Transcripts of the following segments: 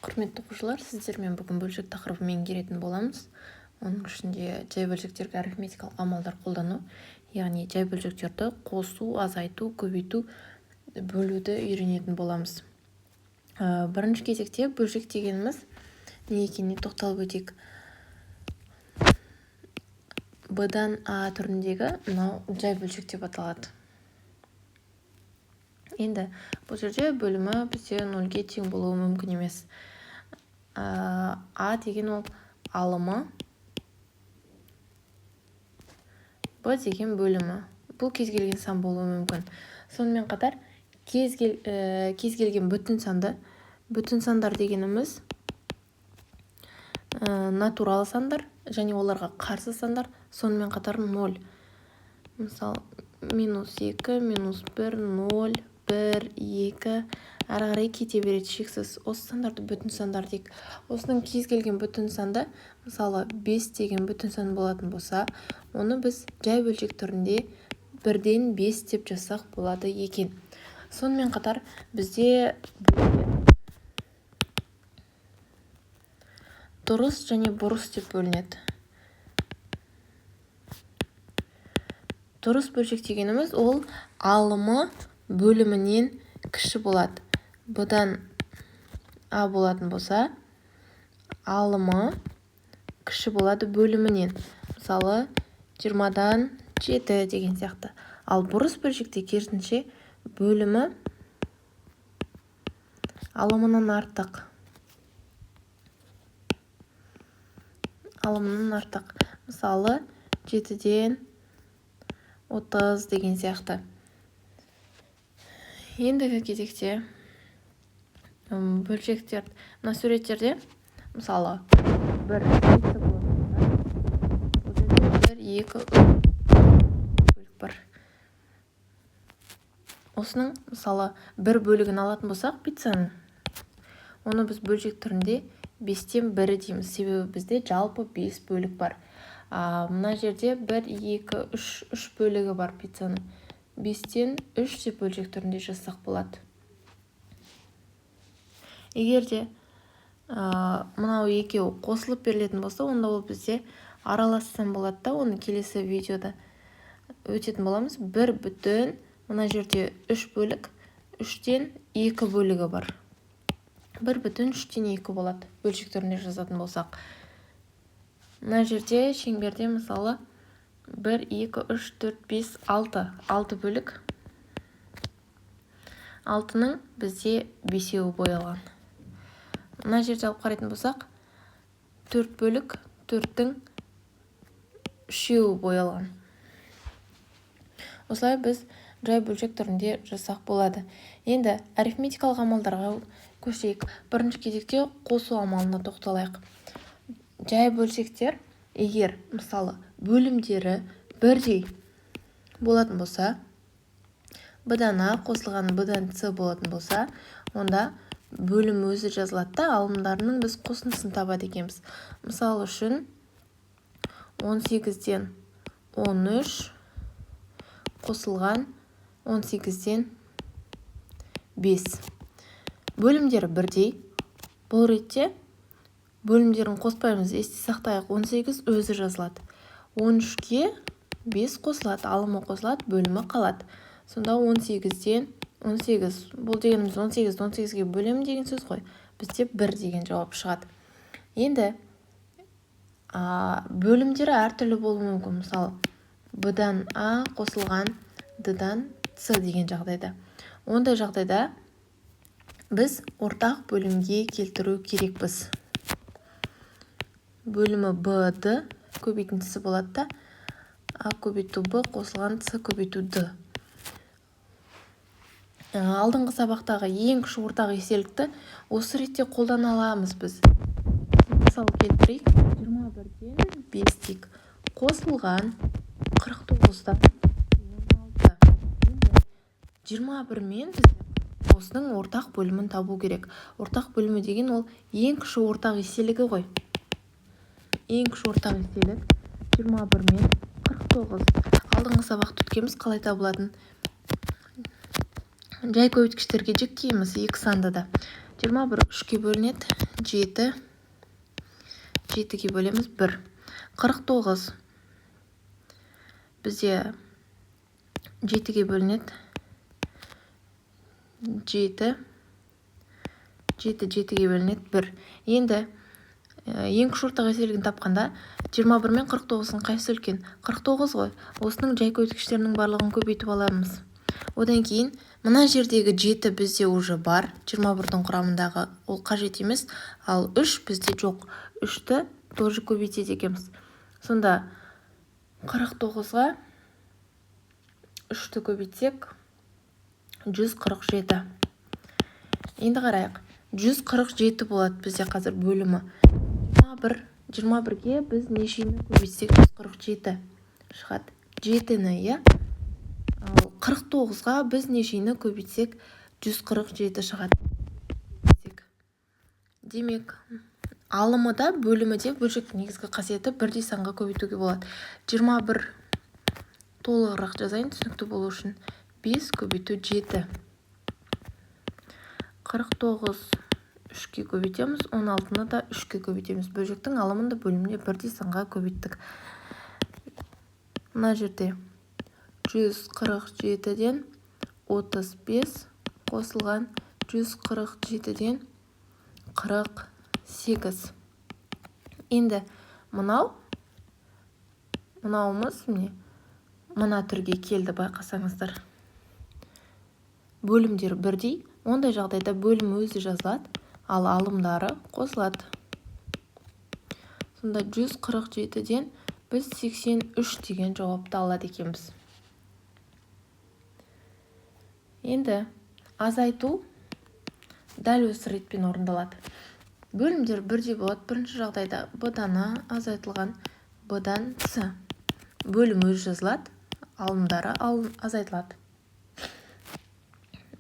Құрметті оқушылар, сіздермен бүгін бөлшек тақырыбын меңгеретін боламыз. Оның ішінде жай бөлшектерге арифметикалық амалдар қолдану, яғни жай бөлшектерді қосу, азайту, көбейту, бөлуді үйренетін боламыз. Бірінші кезекте бөлшек дегеніміз не екеніне тоқталып өтейік. Б-дан А түріндегі мынау жай бөлшек деп аталады. Енді бұл жерде бөлімі бізде 0-ге тең болуы мүмкін емес. А деген ол алымы, Б деген бөлімі. Бұл кез келген сан болуы мүмкін. Сонымен қатар кез келген бүтін сандар дегеніміз натуралы сандар және оларға қарсы сандар, сонымен қатар 0. Мысалы, -2, -1, 0, 1, 2, әрі қарай кете береді шексіз. Осы сандарды бүтін сандар дейік. Осының кез келген бүтін санды, мысалы 5 деген бүтін сан болатын болса, оны біз жай бөлшек түрінде 1-ден 5 деп жазсақ болады екен. Сонымен қатар бізде дұрыс және бұрыс деп бөлінеді. Дұрыс бөлшек дегеніміз ол алымы бөлімінен кіші болады. Бұдан А болатын болса, алымы кіші болады бөлімінен. Мысалы, 20-дан 7 деген сияқты. Ал бұрыс бөлшекте керісінше бөлімі алымынан артық. Мысалы, 7-ден 30 деген сияқты. Ендігі кезекте бөлшектер, мына суреттерде, мысалы, 1, 2 бөлік бар. Осының, мысалы, бір бөлігін алатын болсақ, пиццаның, оны біз бөлшек түрінде 5-тен 1 дейміз, себебі бізде жалпы 5 бөлік бар. Мына жерде 1, 2, 3 бөлігі бар пиццаның. 5-тен 3 деп бөлшек түрінде жазсақ болады. Егер де мынау екеуі қосылып берілетін болса, онда ол бізде аралас сан болады да, оны келесі видеода өтетін боламыз. 1 бүтін, мына жерде 3 бөлік, 3-тен 2 бөлігі бар. 1 бүтін 3-тен 2 болады, бөлшек түрінде жазатын болсақ. Мына жерде шеңберде мысалы 1, 2, 3, 4, 5, 6 бөлік. 6-ның бізде 5-еуі боялған. Мына жерде алып қарайтын болсақ, 4 бөлік, 4-тің 3-еуі боялған. Осылай біз жай бөлшек түрінде жазсақ болады. Енді арифметикалық амалдарға көшейік. Бірінші кезекте қосу амалына тоқталайық. Жай бөлшектер, егер мысалы бөлімдері бірдей болатын болса, Б-дан А қосылған Б-дан С болатын болса, онда бөлім өзі жазылады да, алымдарының біз қосындысын табады екенбіз. Мысалы үшін 18-ден 13 қосылған 18-ден 5. Бөлімдері бірдей. Бұл ретте бөлімдерін қоспаймыз, есте сақтайық. 18 өзі жазылады. 13-ке 5 қосылады, алымы қосылады, бөлімі қалады. Сонда 18-ден 18. Бұл дегеніміз 18-ге бөлем деген сөз ғой. Бізде 1 деген жауап шығады. Енді бөлімдері әртүрлі болуы мүмкін. Мысалы, Б-дан А қосылған Д-дан С деген жағдайда. Ондай жағдайда біз ортақ бөлімге келтіру керекпіз. Бөлімі Б-ды көбейтіндісі болады да, А көбейту Б қосылған С көбейту Д. Алдыңғы сабақтағы ең кіші ортақ еселікті осы ретте қолдана аламыз біз. Мысалы келтірейік, 21-ден 5 дейік. Қосылған 49-дан 16. 21 мен біз осының ортақ бөлімін табу керек. Ортақ бөлімі деген ол ең кіші ортақ еселігі ғой. Ең кіші ортақ еселік 21 мен 49. Алдыңғы сабақты өткенбіз, қалай табылатын? Жай көбейткіштерге жіктейміз екі санды да. 21 3-ке бөлінеді. 7. 7-ге бөлеміз 1. 49. Бізде 7-ге бөлінеді. 7. 7-7-ге бөлінеді 1. Енді ең кіші ортақ еселігін тапқанда 21 мен 49-ның қайсысы үлкен? 49 ғой. Осының жай көбейткіштерінің барлығын көбейтіп аламыз. Одан кейін мына жердегі 7 бізде уже бар. 21-дің құрамындағы ол қажет емес. Ал 3 бізде жоқ. 3-ті тоже көбейтеді екенбіз. Сонда 49-ға 3-ті көбейтсек 147. Енді қарайық. 147 болады бізде қазір бөлімі. 21-ге біз нешені көбейтсек 147 шығады. 7-ні, иә? Ал 49-ға біз нешені көбейтсек 147 шығады. Демек, алымыда, бөліміде бөлшектің негізгі қасиеті бірдей санға көбейтуге болады. 21 толығырақ жазайын түсінікті болу үшін. 5 көбейту 7. 49 3-ке көбейтеміз, 16-ны да 3-ке көбейтеміз. Бөлшектің алымында бөлімде бірдей санға көбейттік. Мына жерде 147-ден 35 қосылған 147-ден 48. Енді мұнауымыз мына түрге келді, байқасаңыздар. Бөлімдер бірдей, ондай жағдайда бөлім өзі жазылады, ал алымдары қосылады. Сонда 147-ден біз 83 деген жауапты алады екенбіз. Енді азайту дәл осы ретпен орындалады. Бөлімдер бірдей болады. Бірінші жағдайда b-дан a азайтылған b-дан c. Бөлім өзі жазылады, алымдары азайтылады.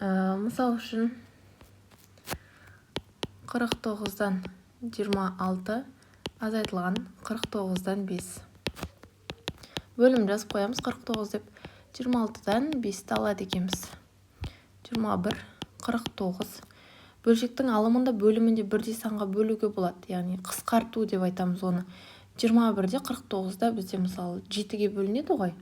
Мысал үшін 49-дан 26 азайтылған 49-дан 5. Бөлім жазып қоямыз 49 деп. 26-дан 5-ті алады екенбіз. 21, 49. Бөлшектің алымында бөлімінде бірдей санға бөлуге болады. Яғни қысқарту деп айтамыз оны. 21-де 49-да бізде мысалы 7-ге бөлінеді ғой.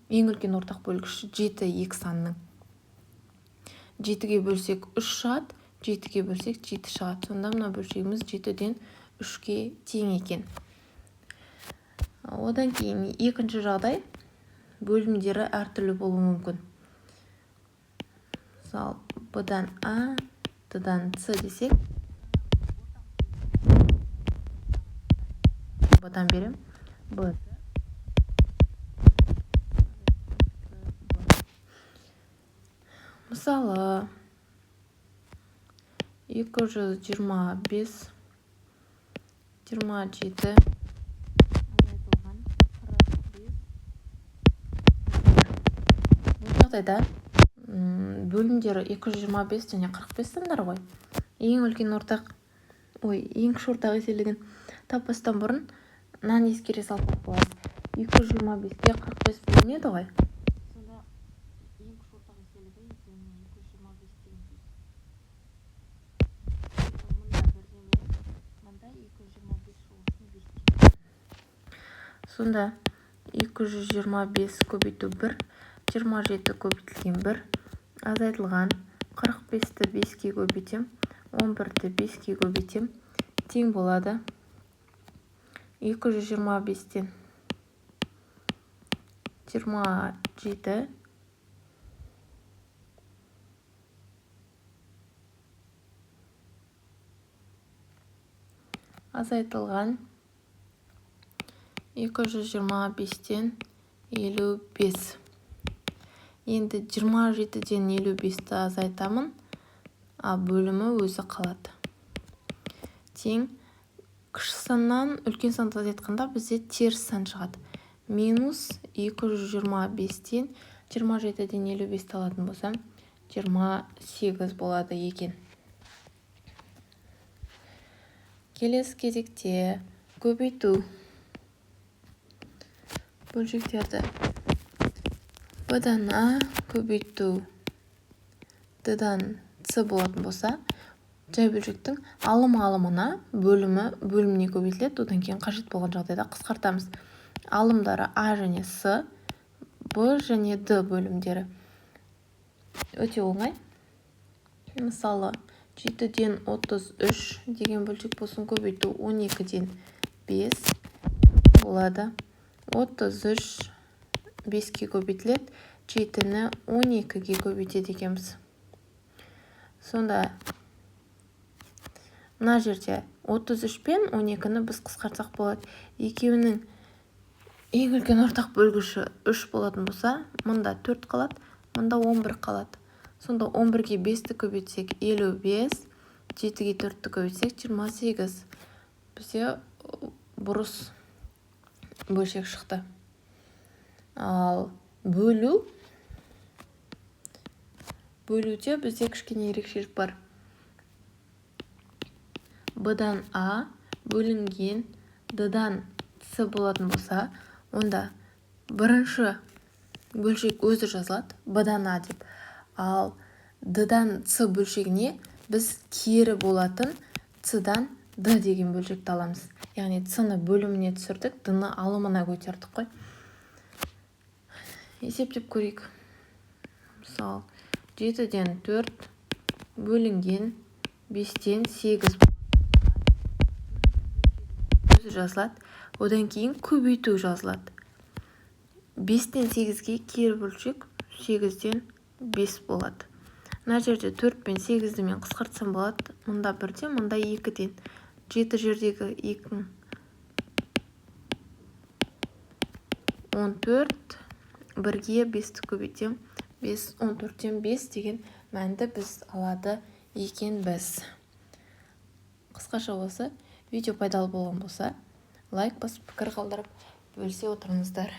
Ең үлкен ортақ бөлгіші 7 екі санның. 7-ге бөлсек 3 шығады, 7-ге бөлсек 7 шығады. Сонда мына бөлшегіміз 7-ден 3-ке тең екен. Одан кейін екінші жағдай, бөлімдері әртүрлі болуы мүмкін. Мысалы, b-дан a, d-дан c десек, b-дан берем, b. Мысалы, 225, 27, азайтылған 45. Бұл жағдайда бөлімдері 225 және 45 сандар ғой. Ең кіші ортақ еселігін таппастан бұрын мынаны ескере салсақ болады. 225-ке 45 бөлінеді ғой. Сонда ең кіші ортақ еселігі 225 деген сөз. Мұнда бірдеме, мұнда 225 шығусын берген. Сонда 225 көбейту 1, 27 көбейтілген 1, азайтылған 45-ті 5-ке көбейтем, 11-ті 5-ке көбейтем, тең болады 225-тен 27 азайтылған 225-тен 55. Енді 27-ден 55-ті азайтамын, а бөлімі өзі қалады. Тең, кіші саннан үлкен санды азайтқанда бізде теріс сан шығады. Минус 225-тен 27-ден 55-ті алатын болсам, 28 болады екен. Келесі кезекте көбейту. Бөлшектерді b-дан a көбейту d-дан c болатын болса, жай бөлшектің алымына бөліміне көбейтіледі. Одан кейін қажет болған жағдайда қысқартамыз. Алымдары А және С, Б және Д бөлімдері. Өте оңай. Мысалы, 7-ден 33 деген бөлшек болсын, көбейту 12-ден 5 болады. 33 5-ке көбейтіледі, 7-ні 12-ге көбейтеді екенбіз. Сонда мына жерде 33 пен 12-ні біз қысқартсақ болады. Екеуінің ең үлкен ортақ бөлгіші 3 болатын болса, мұнда 4 қалады, мұнда 11 қалады. Сонда 11-ге 5-ті көбейтсек 55, 7-ге 4-ті көбейтсек 28. Бізде бұрыс бөлшек шықты. Ал бөлуде бізде кішкене ерекшелік бар. Б-дан А бөлінген Д-дан С болатын болса, онда бірінші бөлшек өзі жазылады, Б-дан А деп. Ал Д-дан С бөлшегіне біз кері болатын С-дан Д деген бөлшекті аламыз. Яғни С-ны бөліміне түсірдік, Д-ны алымына көтердік қой. Есептеп көрейік. Мысалы, 7-ден 4 бөлінген 5-тен 8 өзі жазылады. Одан кейін көбейту жазылады. 5-тен 8-ге кері бөлшек 8-ден 5 болады. Мына жерде 4 пен 8-ді мен қысқартсам болады. Мұнда 1-ден, мұнда 2-ден. 7 жердегі 2 14, 1-ге 5-ті көбейтем. 14-тен 5 деген мәнді біз алады екенбіз. Қысқаша осы видео пайдалы болған болса, лайк басып, пікір қалдырып, бөлісе отырыңыздар.